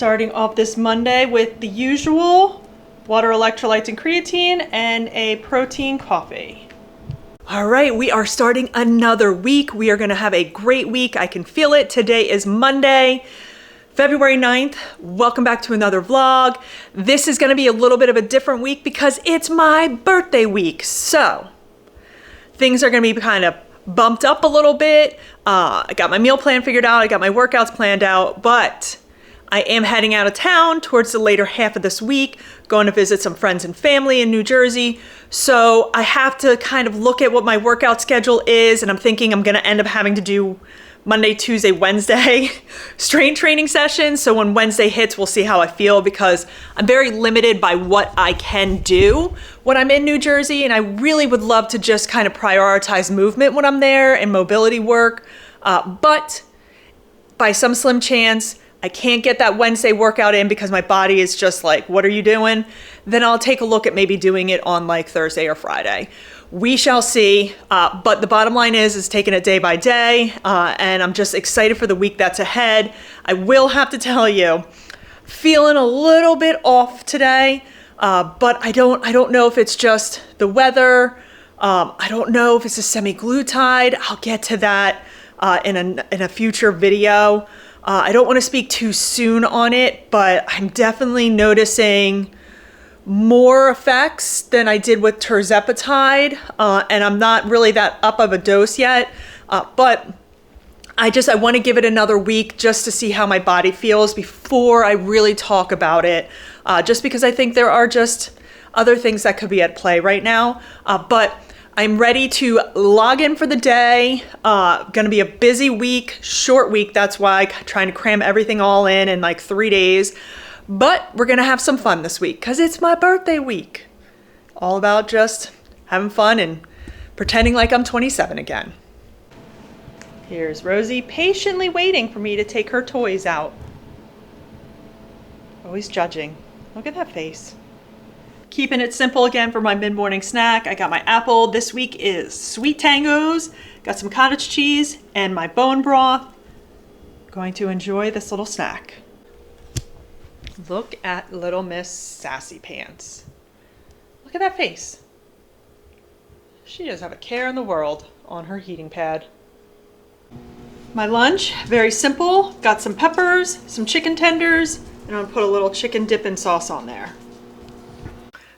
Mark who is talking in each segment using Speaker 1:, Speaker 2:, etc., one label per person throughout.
Speaker 1: starting off this Monday with the usual water, electrolytes, and creatine, and a protein coffee. All right, we are starting another week. We are gonna have a great week. I can feel it. Today is Monday, February 9th. Welcome back to another vlog. This is gonna be a little bit of a different week because it's my birthday week. So things are gonna be kind of bumped up a little bit. I got my meal plan figured out. I got my workouts planned out, but I am heading out of town towards the later half of this week, going to visit some friends and family in New Jersey. So I have to kind of look at what my workout schedule is, and I'm thinking I'm gonna end up having to do Monday, Tuesday, Wednesday strength training sessions. So when Wednesday hits, we'll see how I feel because I'm very limited by what I can do when I'm in New Jersey. And I really would love to just kind of prioritize movement when I'm there and mobility work. But by some slim chance, I can't get that Wednesday workout in because my body is just like, what are you doing? Then I'll take a look at maybe doing it on like Thursday or Friday. We shall see, but the bottom line is taking it day by day, and I'm just excited for the week that's ahead. I will have to tell you, feeling a little bit off today, but I don't know if it's just the weather. I don't know if it's a semaglutide. I'll get to that in a future video. I don't want to speak too soon on it, but I'm definitely noticing more effects than I did with Tirzepatide, and I'm not really that up of a dose yet, but I want to give it another week just to see how my body feels before I really talk about it, just because I think there are just other things that could be at play right now, but I'm ready to log in for the day. Gonna be a busy week, short week, that's why I'm trying to cram everything all in like 3 days. But we're gonna have some fun this week because it's my birthday week. All about just having fun and pretending like I'm 27 again. Here's Rosie patiently waiting for me to take her toys out. Always judging. Look at that face. Keeping it simple again for my mid-morning snack. I got my apple. This week is sweet tangos. Got some cottage cheese and my bone broth. Going to enjoy this little snack. Look at little Miss Sassy Pants. Look at that face. She doesn't have a care in the world on her heating pad. My lunch, very simple. Got some peppers, some chicken tenders, and I'm gonna put a little chicken dipping sauce on there.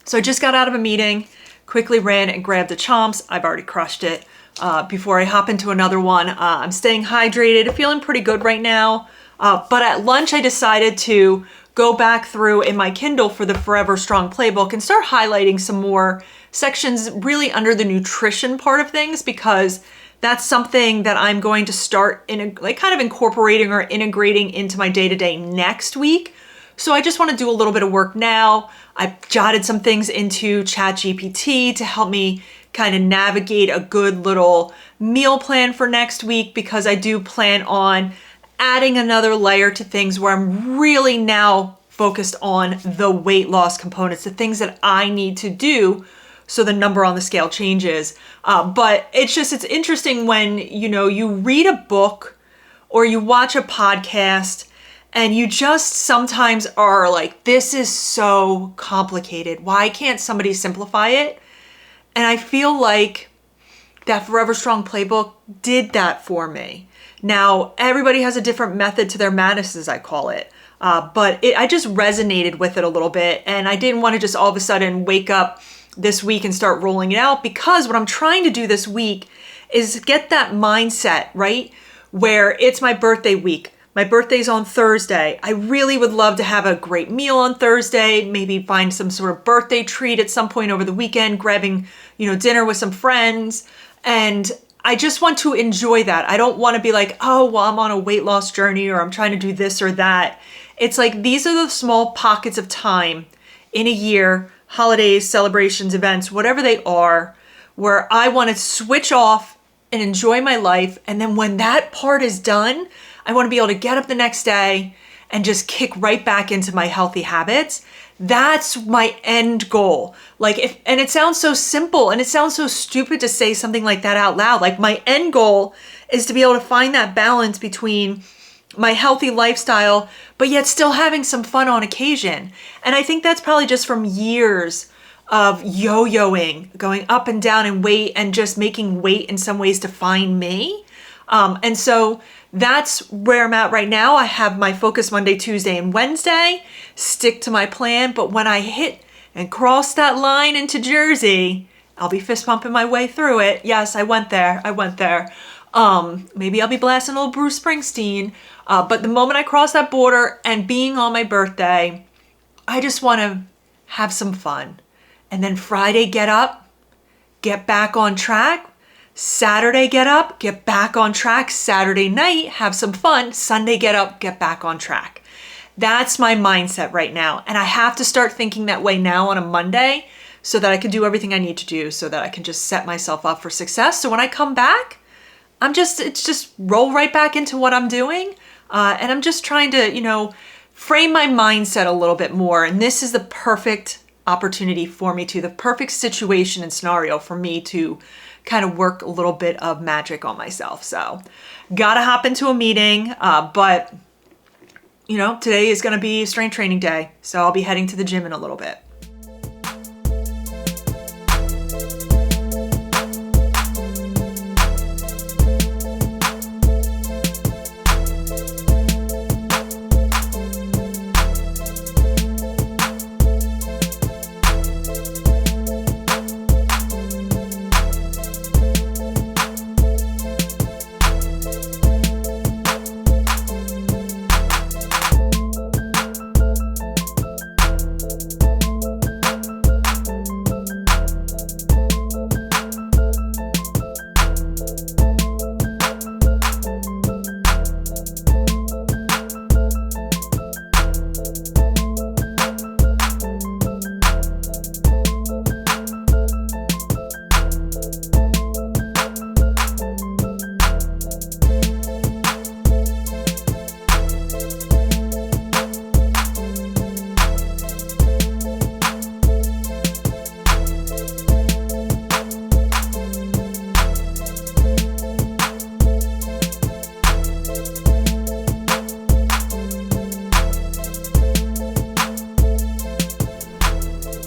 Speaker 1: So I just got out of a meeting, quickly ran and grabbed the chomps. I've already crushed it before I hop into another one. I'm staying hydrated, feeling pretty good right now. But at lunch, I decided to go back through in my Kindle for the Forever Strong Playbook and start highlighting some more sections really under the nutrition part of things, because that's something that I'm going to start kind of incorporating or integrating into my day-to-day next week. So I just want to do a little bit of work now. I've jotted some things into ChatGPT to help me kind of navigate a good little meal plan for next week, because I do plan on adding another layer to things where I'm really now focused on the weight loss components, the things that I need to do so the number on the scale changes. But it's interesting when, you read a book or you watch a podcast and you just sometimes are like, this is so complicated. Why can't somebody simplify it? And I feel like that Forever Strong Playbook did that for me. Now, everybody has a different method to their madness, as I call it. But I just resonated with it a little bit. And I didn't want to just all of a sudden wake up this week and start rolling it out, because what I'm trying to do this week is get that mindset, right? Where it's my birthday week. My birthday's on Thursday. I really would love to have a great meal on Thursday, maybe find some sort of birthday treat at some point over the weekend, grabbing, dinner with some friends. And I just want to enjoy that. I don't want to be like, oh, well, I'm on a weight loss journey or I'm trying to do this or that. It's like, these are the small pockets of time in a year, holidays, celebrations, events, whatever they are, where I want to switch off and enjoy my life. And then when that part is done, I want to be able to get up the next day and just kick right back into my healthy habits. That's my end goal. And it sounds so simple and it sounds so stupid to say something like that out loud. Like, my end goal is to be able to find that balance between my healthy lifestyle, but yet still having some fun on occasion. And I think that's probably just from years of yo-yoing, going up and down in weight and just making weight in some ways define me. And so that's where I'm at right now. I have my focus Monday, Tuesday, and Wednesday, stick to my plan. But when I hit and cross that line into Jersey, I'll be fist pumping my way through it. Yes, I went there. Maybe I'll be blasting a little Bruce Springsteen. But the moment I cross that border and being on my birthday, I just want to have some fun. And then Friday, get up, get back on track. Saturday, get up, get back on track. Saturday night, have some fun. Sunday, get up, get back on track. That's my mindset right now. And I have to start thinking that way now on a Monday so that I can do everything I need to do so that I can just set myself up for success. So when I come back, it's just roll right back into what I'm doing. And I'm just trying to, frame my mindset a little bit more. And this is the perfect opportunity for me the perfect situation and scenario for me to kind of work a little bit of magic on myself. So gotta hop into a meeting, but today is gonna be strength training day. So I'll be heading to the gym in a little bit.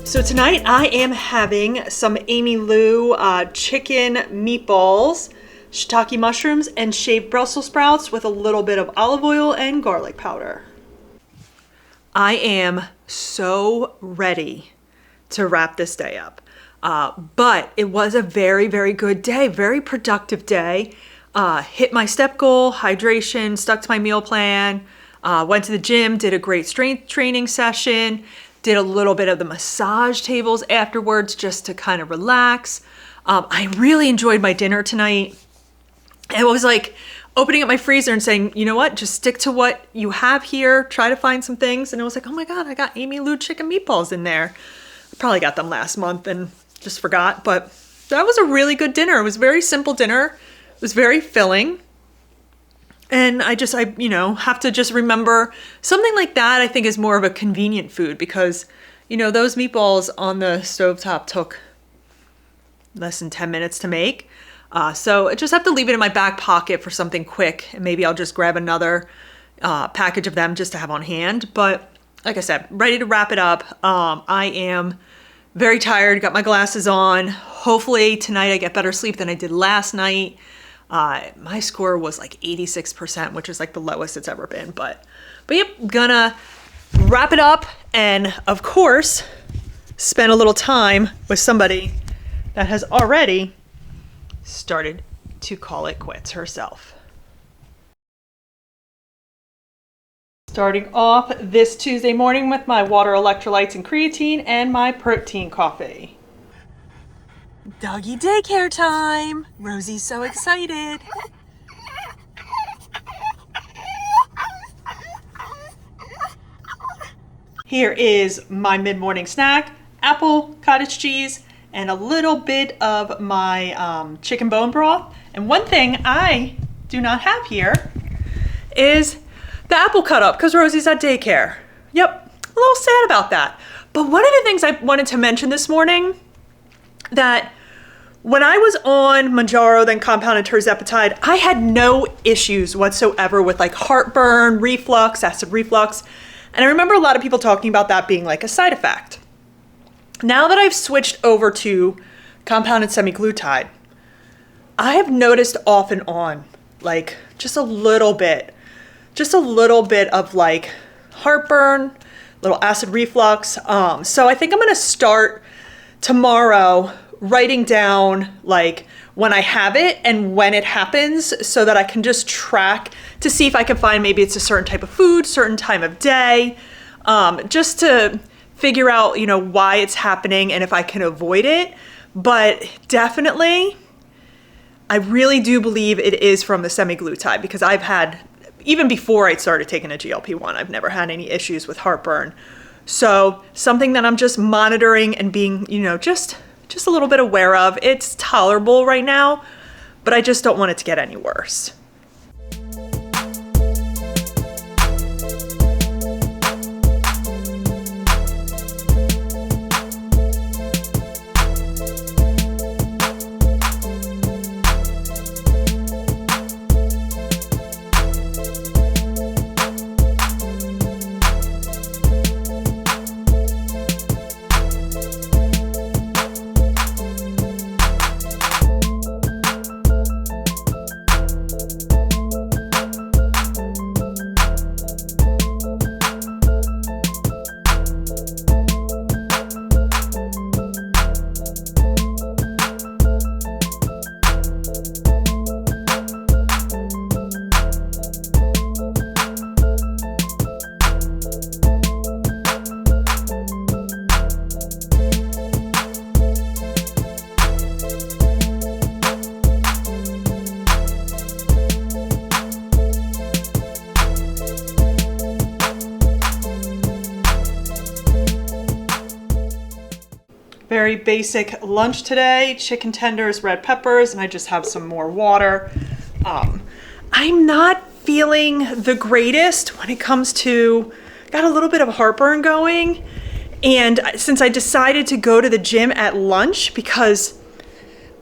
Speaker 1: So tonight I am having some Amy Lou chicken meatballs, shiitake mushrooms, and shaved Brussels sprouts with a little bit of olive oil and garlic powder. I am so ready to wrap this day up. But it was a very, very good day, very productive day. Hit my step goal, hydration, stuck to my meal plan, went to the gym, did a great strength training session, did a little bit of the massage tables afterwards just to kind of relax. I really enjoyed my dinner tonight. It was like opening up my freezer and saying, you know what, just stick to what you have here, try to find some things. And I was like, oh my God, I got Amy Lou chicken meatballs in there. I probably got them last month and just forgot, but that was a really good dinner. It was a very simple dinner. It was very filling. And I have to just remember something like that. I think is more of a convenient food because, those meatballs on the stovetop took less than 10 minutes to make. So I just have to leave it in my back pocket for something quick. And maybe I'll just grab another package of them just to have on hand. But like I said, ready to wrap it up. I am very tired, got my glasses on. Hopefully tonight I get better sleep than I did last night. My score was like 86%, which is like the lowest it's ever been. But yep, gonna wrap it up and of course spend a little time with somebody that has already started to call it quits herself. Starting off this Tuesday morning with my water, electrolytes, and creatine and my protein coffee. Doggy daycare time! Rosie's so excited. Here is my mid-morning snack, apple, cottage cheese, and a little bit of my chicken bone broth. And one thing I do not have here is the apple cut up because Rosie's at daycare. Yep, a little sad about that. But one of the things I wanted to mention this morning that When I was on Mounjaro, then compounded Tirzepatide, I had no issues whatsoever with like heartburn, reflux, acid reflux. And I remember a lot of people talking about that being like a side effect. Now that I've switched over to compounded semaglutide, I have noticed off and on, like just a little bit of like heartburn, little acid reflux. So I think I'm gonna start tomorrow writing down like when I have it and when it happens so that I can just track to see if I can find maybe it's a certain type of food, certain time of day, just to figure out, you know, why it's happening and if I can avoid it. But definitely, I really do believe it is from the semaglutide because I've had, even before I started taking a GLP-1, I've never had any issues with heartburn. So something that I'm just monitoring and being, you know, just a little bit aware of. It's tolerable right now, but I just don't want it to get any worse. Very basic lunch today, chicken tenders, red peppers, and I just have some more water. I'm not feeling the greatest when it comes to, got a little bit of heartburn going. And since I decided to go to the gym at lunch because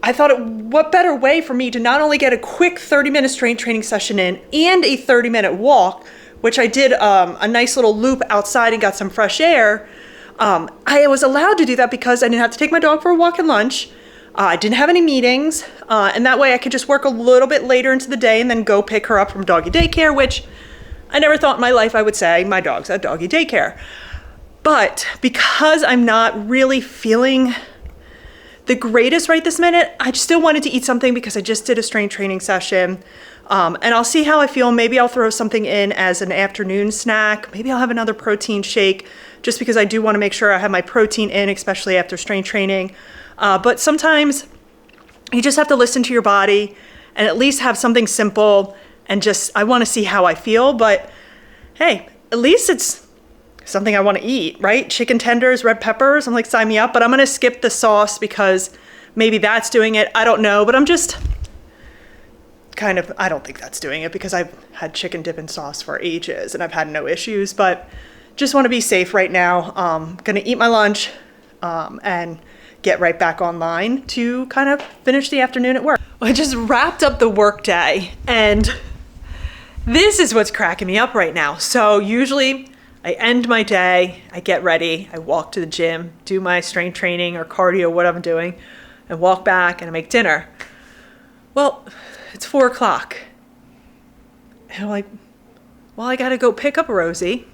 Speaker 1: I thought what better way for me to not only get a quick 30-minute strength training session in and a 30-minute walk, which I did a nice little loop outside and got some fresh air. I was allowed to do that because I didn't have to take my dog for a walk at lunch. I didn't have any meetings, and that way I could just work a little bit later into the day and then go pick her up from doggy daycare, which I never thought in my life I would say my dog's at doggy daycare. But because I'm not really feeling the greatest right this minute, I still wanted to eat something because I just did a strength training session. And I'll see how I feel. Maybe I'll throw something in as an afternoon snack. Maybe I'll have another protein shake just because I do want to make sure I have my protein in, especially after strength training. But sometimes you just have to listen to your body and at least have something simple and just, I want to see how I feel. But hey, at least it's something I want to eat, right? Chicken tenders, red peppers, I'm like, sign me up. But I'm going to skip the sauce because maybe that's doing it. I don't know, but I'm just kind of, I don't think that's doing it because I've had chicken dip and sauce for ages and I've had no issues, but just want to be safe right now. Going to eat my lunch and get right back online to kind of finish the afternoon at work. Well, I just wrapped up the work day and this is what's cracking me up right now. So usually I end my day, I get ready, I walk to the gym, do my strength training or cardio, what I'm doing, and walk back and I make dinner. Well, it's 4 o'clock. And I'm like, well, I gotta go pick up Rosie.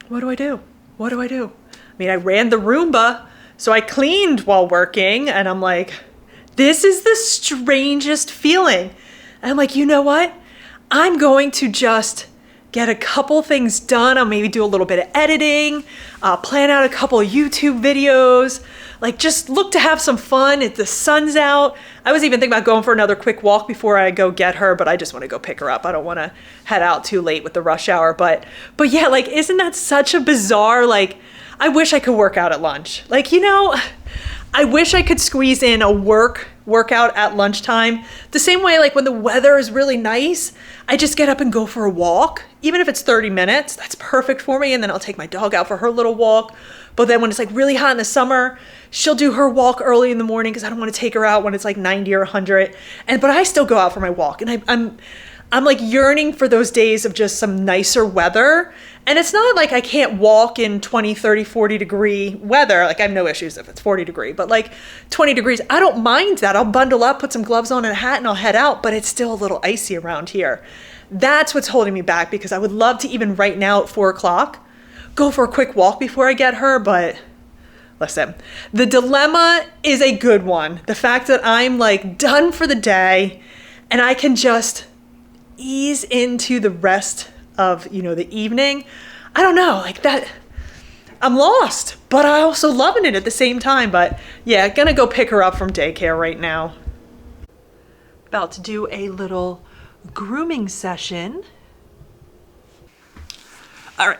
Speaker 1: What do I do? What do I do? I mean, I ran the Roomba, so I cleaned while working, and I'm like, this is the strangest feeling. And I'm like, you know what? I'm going to just get a couple things done. I'll maybe do a little bit of editing, plan out a couple of YouTube videos, like just look to have some fun. The sun's out. I was even thinking about going for another quick walk before I go get her, but I just want to go pick her up. I don't want to head out too late with the rush hour. But yeah, like, isn't that such a bizarre, like, I wish I could work out at lunch. Like, you know, I wish I could squeeze in a workout at lunchtime. The same way, like when the weather is really nice, I just get up and go for a walk even if it's 30 minutes, that's perfect for me. And then I'll take my dog out for her little walk. But then when it's like really hot in the summer, she'll do her walk early in the morning because I don't want to take her out when it's like 90 or 100. But I still go out for my walk. And I'm like yearning for those days of just some nicer weather. And it's not like I can't walk in 20, 30, 40 degree weather. Like I have no issues if it's 40 degree, but like 20 degrees, I don't mind that. I'll bundle up, put some gloves on and a hat, and I'll head out, but it's still a little icy around here. That's what's holding me back, because I would love to, even right now at 4 o'clock, go for a quick walk before I get her. But listen, the dilemma is a good one. The fact that I'm like done for the day and I can just ease into the rest of, the evening. I don't know, like that, I'm lost, but I also loving it at the same time. But yeah, gonna go pick her up from daycare right now. About to do a little grooming session. All right,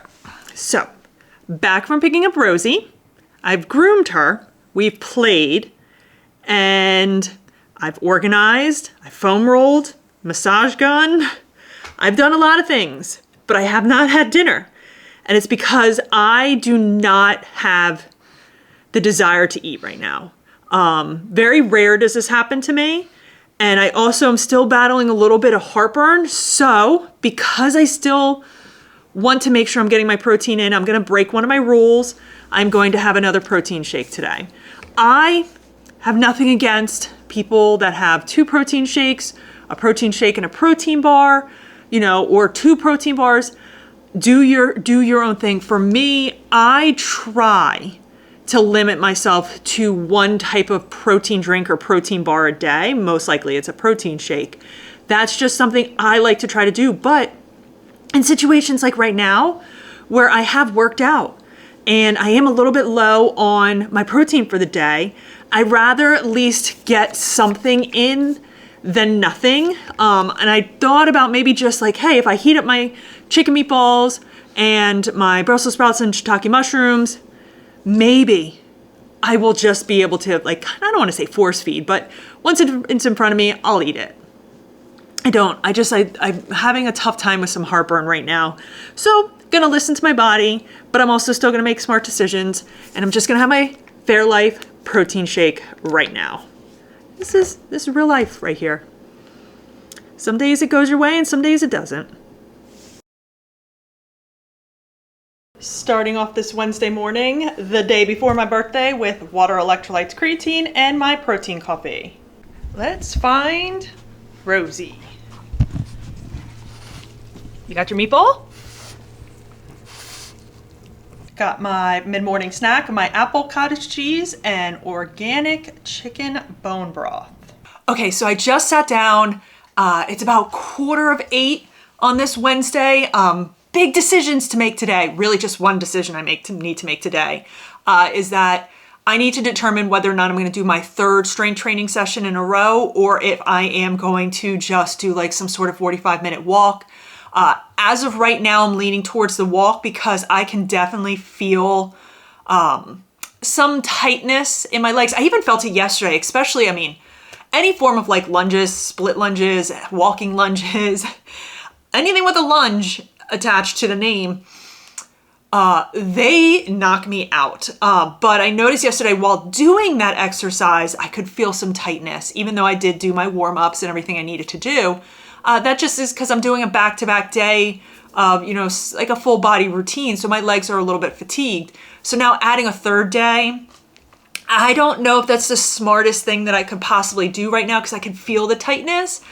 Speaker 1: so back from picking up Rosie. I've groomed her, we've played, and I've organized, I foam rolled, massage gun. I've done a lot of things, but I have not had dinner. And it's because I do not have the desire to eat right now. Very rare does this happen to me. And I also am still battling a little bit of heartburn. So because I still want to make sure I'm getting my protein in, I'm going to break one of my rules. I'm going to have another protein shake today. I have nothing against people that have 2 protein shakes, a protein shake and a protein bar, or 2 protein bars. Do your own thing. For me, I try to limit myself to one type of protein drink or protein bar a day. Most likely it's a protein shake. That's just something I like to try to do. But in situations like right now, where I have worked out and I am a little bit low on my protein for the day, I'd rather at least get something in than nothing. And I thought about maybe just like, hey, if I heat up my chicken meatballs and my Brussels sprouts and shiitake mushrooms, maybe I will just be able to, like, I don't want to say force feed, but once it's in front of me, I'll eat it. I'm having a tough time with some heartburn right now. So gonna listen to my body, but I'm also still gonna make smart decisions. And I'm just gonna have my Fairlife protein shake right now. This is real life right here. Some days it goes your way and some days it doesn't. Starting off this Wednesday morning, the day before my birthday, with water, electrolytes, creatine, and my protein coffee. Let's find Rosie. You got your meatball? Got my mid-morning snack, my apple cottage cheese, and organic chicken bone broth. Okay, so I just sat down. It's about 7:15 on this Wednesday. Big decisions to make today. Really just one decision I need to make today is that I need to determine whether or not I'm going to do my 3rd strength training session in a row, or if I am going to just do like some sort of 45-minute walk. As of right now, I'm leaning towards the walk because I can definitely feel some tightness in my legs. I even felt it yesterday, especially, any form of like lunges, split lunges, walking lunges, anything with a lunge attached to the name, they knock me out. But I noticed yesterday while doing that exercise, I could feel some tightness, even though I did do my warm-ups and everything I needed to do. That just is because I'm doing a back-to-back day of, like a full body routine. So my legs are a little bit fatigued. So now adding a 3rd day, I don't know if that's the smartest thing that I could possibly do right now, because I can feel the tightness,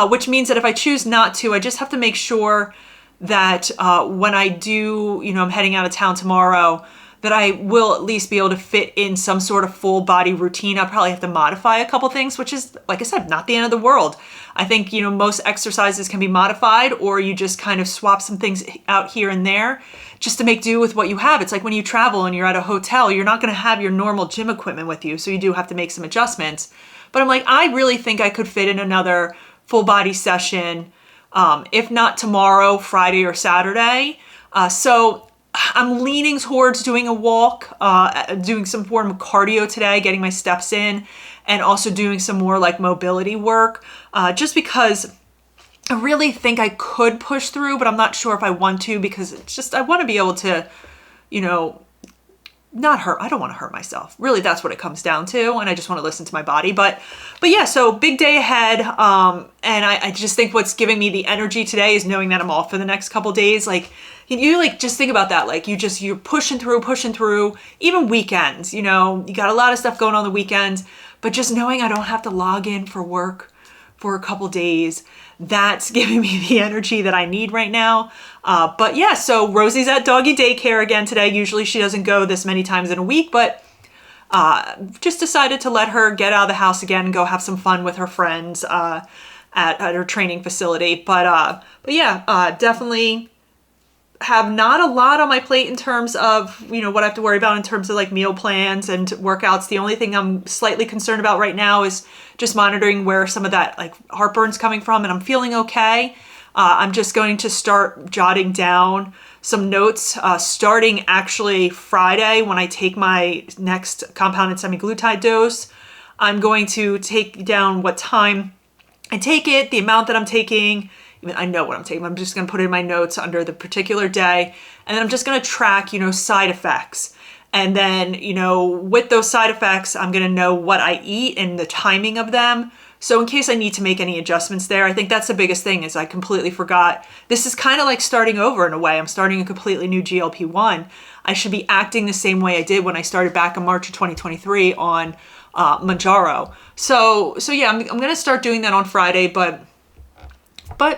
Speaker 1: which means that if I choose not to, I just have to make sure that when I do, I'm heading out of town tomorrow, that I will at least be able to fit in some sort of full body routine. I'll probably have to modify a couple things, which is, like I said, not the end of the world. I think, most exercises can be modified, or you just kind of swap some things out here and there just to make do with what you have. It's like when you travel and you're at a hotel, you're not going to have your normal gym equipment with you. So you do have to make some adjustments. But I'm like, I really think I could fit in another full body session, if not tomorrow, Friday or Saturday. So I'm leaning towards doing a walk, doing some form of cardio today, getting my steps in, and also doing some more like mobility work, just because I really think I could push through, but I'm not sure if I want to, because it's just, I want to be able to, you know, not hurt. I don't want to hurt myself. Really, that's what it comes down to. And I just want to listen to my body. But yeah, so big day ahead. And I just think what's giving me the energy today is knowing that I'm off for the next couple days. Like, you like, just think about that. Like, you're pushing through, even weekends, you know, you got a lot of stuff going on the weekends, but just knowing I don't have to log in for work for a couple days, that's giving me the energy that I need right now. But yeah, so Rosie's at doggy daycare again today. Usually she doesn't go this many times in a week, but just decided to let her get out of the house again and go have some fun with her friends at her training facility. But yeah, definitely have not a lot on my plate in terms of, you know, what I have to worry about in terms of like meal plans and workouts. The only thing I'm slightly concerned about right now is just monitoring where some of that like heartburn's coming from, and I'm feeling okay. I'm just going to start jotting down some notes starting actually Friday when I take my next compounded semaglutide dose. I'm going to take down what time I take it, the amount that I'm taking. I know what I'm taking. I'm just going to put it in my notes under the particular day. And then I'm just going to track, you know, side effects. And then, you know, with those side effects, I'm going to know what I eat and the timing of them. So in case I need to make any adjustments there, I think that's the biggest thing is I completely forgot. This is kind of like starting over in a way. I'm starting a completely new GLP-1. I should be acting the same way I did when I started back in March of 2023 on Mounjaro. So yeah, I'm going to start doing that on Friday, but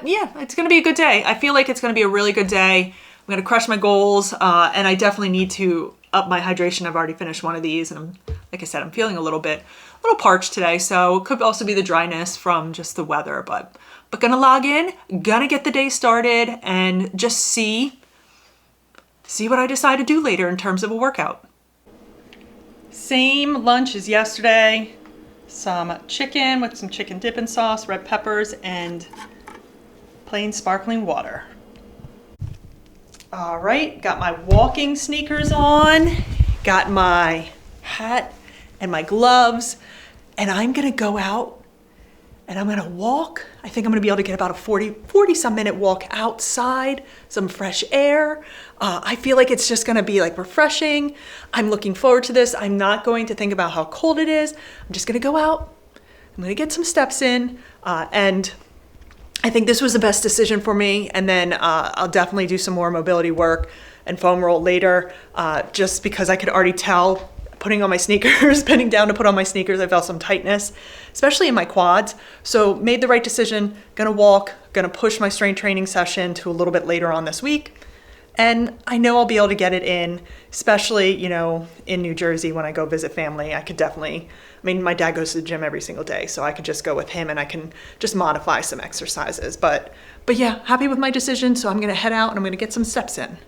Speaker 1: yeah, it's going to be a good day. I feel like it's going to be a really good day. I'm going to crush my goals, and I definitely need to up my hydration. I've already finished one of these, and like I said, I'm feeling a little parched today, so it could also be the dryness from just the weather, but gonna log in, gonna get the day started, and just see what I decide to do later in terms of a workout. Same lunch as yesterday. Some chicken with some chicken dipping sauce, red peppers, and plain sparkling water. All right, got my walking sneakers on, got my hat and my gloves, and I'm gonna go out and I'm gonna walk. I think I'm gonna be able to get about a 40 some minute walk outside, some fresh air. I feel like it's just gonna be like refreshing. I'm looking forward to this. I'm not going to think about how cold it is. I'm just gonna go out, I'm gonna get some steps in, and I think this was the best decision for me. And then I'll definitely do some more mobility work and foam roll later, just because I could already tell putting on my sneakers, bending down to put on my sneakers, I felt some tightness, especially in my quads. So made the right decision, gonna walk, gonna push my strength training session to a little bit later on this week. And I know I'll be able to get it in, especially, you know, in New Jersey when I go visit family. I could definitely, I mean, my dad goes to the gym every single day, so I could just go with him and I can just modify some exercises. But yeah, happy with my decision. So I'm gonna head out and I'm gonna get some steps in.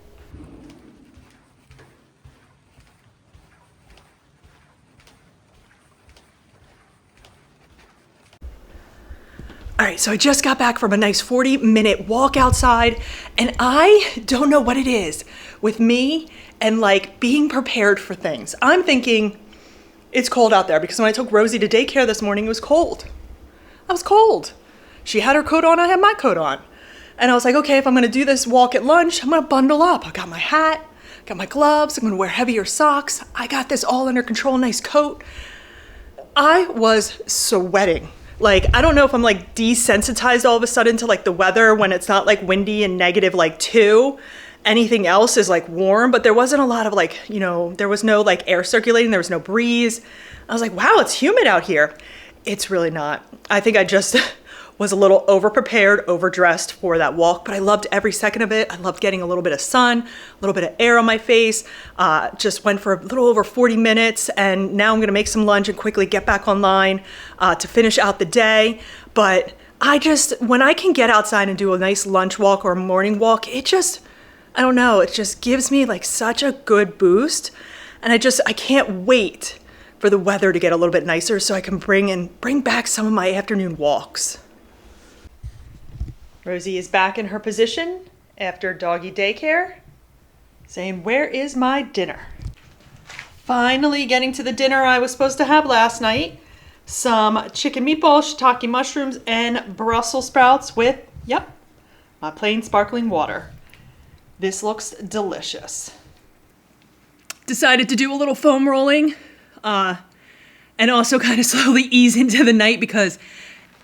Speaker 1: All right, so I just got back from a nice 40-minute walk outside, and I don't know what it is with me and like being prepared for things. I'm thinking it's cold out there because when I took Rosie to daycare this morning, it was cold. I was cold. She had her coat on, I had my coat on. And I was like, okay, if I'm gonna do this walk at lunch, I'm gonna bundle up. I got my hat, got my gloves, I'm gonna wear heavier socks. I got this all under control, nice coat. I was sweating. Like, I don't know if I'm like desensitized all of a sudden to like the weather when it's not like windy and negative like 2. Anything else is like warm, but there wasn't a lot of like, you know, there was no like air circulating, there was no breeze. I was like, wow, it's humid out here. It's really not. I think I just was a little over-prepared, overdressed for that walk, but I loved every second of it. I loved getting a little bit of sun, a little bit of air on my face. Just went for a little over 40 minutes, and now I'm gonna make some lunch and quickly get back online to finish out the day. But when I can get outside and do a nice lunch walk or a morning walk, it just, I don't know, it just gives me like such a good boost. And I can't wait for the weather to get a little bit nicer so I can bring back some of my afternoon walks. Rosie is back in her position after doggy daycare, saying, where is my dinner? Finally getting to the dinner I was supposed to have last night. Some chicken meatballs, shiitake mushrooms, and Brussels sprouts with Yep, my plain sparkling water. This looks delicious. Decided to do a little foam rolling, and also kind of slowly ease into the night because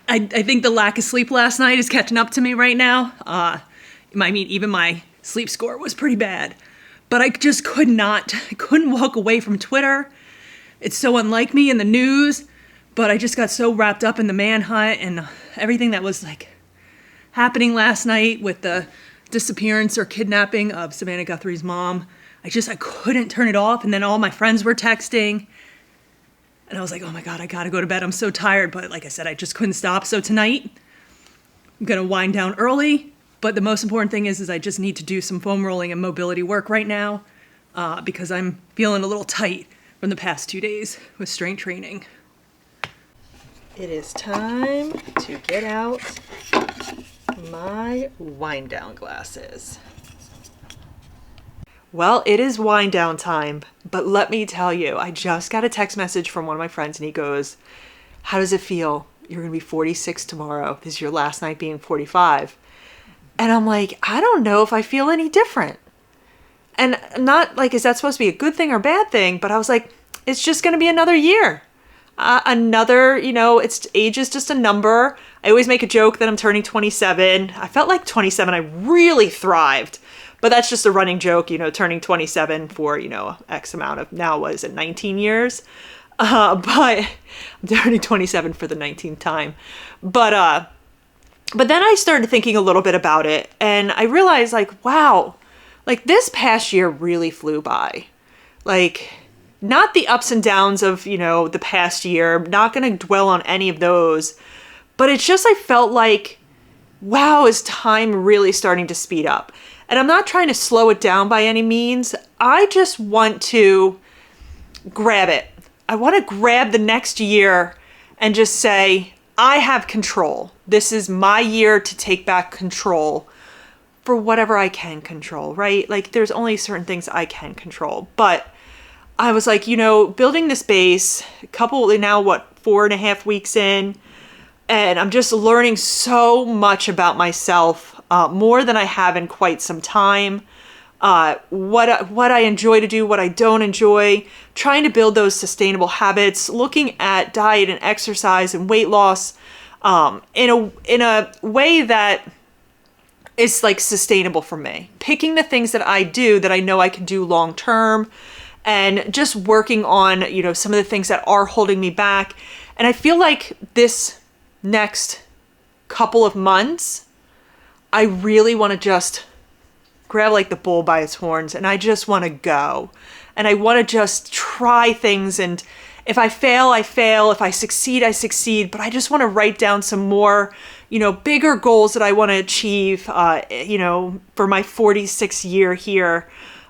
Speaker 1: I think the lack of sleep last night is catching up to me right now. I mean, even my sleep score was pretty bad. But I just couldn't walk away from Twitter. It's so unlike me in the news, but I just got so wrapped up in the manhunt and everything that was like happening last night with the disappearance or kidnapping of Savannah Guthrie's mom. I couldn't turn it off. And then all my friends were texting. And I was like, oh my God, I gotta go to bed. I'm so tired. But like I said, I just couldn't stop. So tonight, I'm gonna wind down early. But the most important thing is I just need to do some foam rolling and mobility work right now because I'm feeling a little tight from the past 2 days with strength training. It is time to get out my wind down glasses. Well, it is wind down time, but let me tell you, I just got a text message from one of my friends and he goes, how does it feel? You're gonna be 46 tomorrow. This is your last night being 45. And I'm like, I don't know if I feel any different. And not like, is that supposed to be a good thing or bad thing? But I was like, it's just gonna be another year. It's age is just a number. I always make a joke that I'm turning 27. I felt like 27, I really thrived. But that's just a running joke, turning 27 for, X amount of, now what is it, 19 years? But I'm turning 27 for the 19th time. But then I started thinking a little bit about it and I realized wow, this past year really flew by. Not the ups and downs of, the past year, I'm not going to dwell on any of those, but it's just, I felt like, wow, is time really starting to speed up? And I'm not trying to slow it down by any means. I just want to grab it. I want to grab the next year and just say, I have control. This is my year to take back control for whatever I can control, right? There's only certain things I can control. But I was like, building this base, now 4.5 weeks in, and I'm just learning so much about myself, more than I have in quite some time. What I enjoy to do, what I don't enjoy, trying to build those sustainable habits, looking at diet and exercise and weight loss in a way that is sustainable for me. Picking the things that I do that I know I can do long term and just working on, some of the things that are holding me back. And I feel like this next couple of months, I really want to just grab the bull by its horns and I just want to go. And I want to just try things. And if I fail, I fail. If I succeed, I succeed. But I just want to write down some more, bigger goals that I want to achieve, for my 46th year here.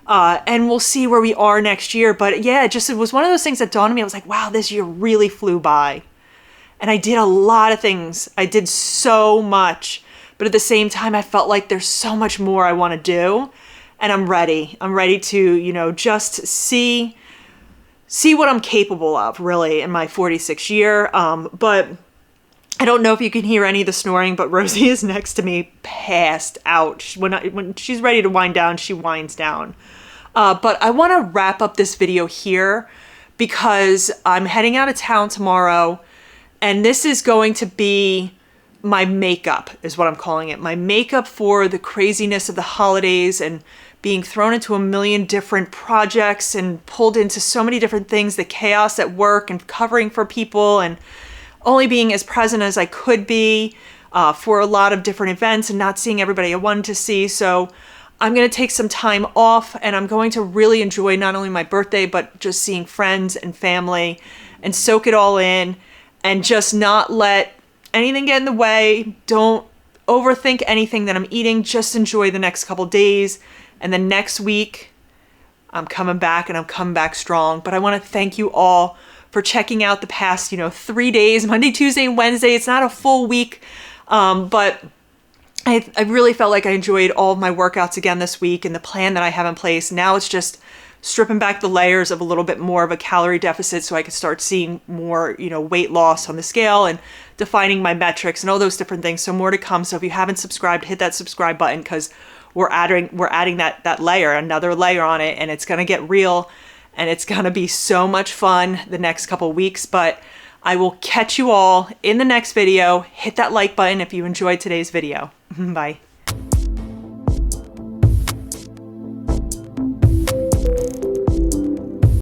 Speaker 1: And we'll see where we are next year. But yeah, it was one of those things that dawned on me. I was like, wow, this year really flew by. And I did a lot of things. I did so much. But at the same time, I felt like there's so much more I want to do. And I'm ready. I'm ready to, just see what I'm capable of, really, in my 46th year. But I don't know if you can hear any of the snoring, but Rosie is next to me, passed out. When she's ready to wind down, she winds down. But I want to wrap up this video here because I'm heading out of town tomorrow. And this is going to be my makeup, is what I'm calling it. My makeup for the craziness of the holidays and being thrown into a million different projects and pulled into so many different things, the chaos at work and covering for people and only being as present as I could be for a lot of different events and not seeing everybody I wanted to see. So I'm going to take some time off and I'm going to really enjoy not only my birthday, but just seeing friends and family and soak it all in and just not let anything get in the way. Don't overthink anything that I'm eating. Just enjoy the next couple days. And then next week, I'm coming back and I'm coming back strong. But I want to thank you all for checking out the past, 3 days, Monday, Tuesday, and Wednesday. It's not a full week, but I really felt like I enjoyed all of my workouts again this week and the plan that I have in place. Now it's just stripping back the layers of a little bit more of a calorie deficit so I could start seeing more, weight loss on the scale and defining my metrics and all those different things. So more to come. So if you haven't subscribed, hit that subscribe button, because we're adding that layer, another layer on it, and it's going to get real, and it's going to be so much fun the next couple weeks. But I will catch you all in the next video. Hit that like button if you enjoyed today's video. Bye.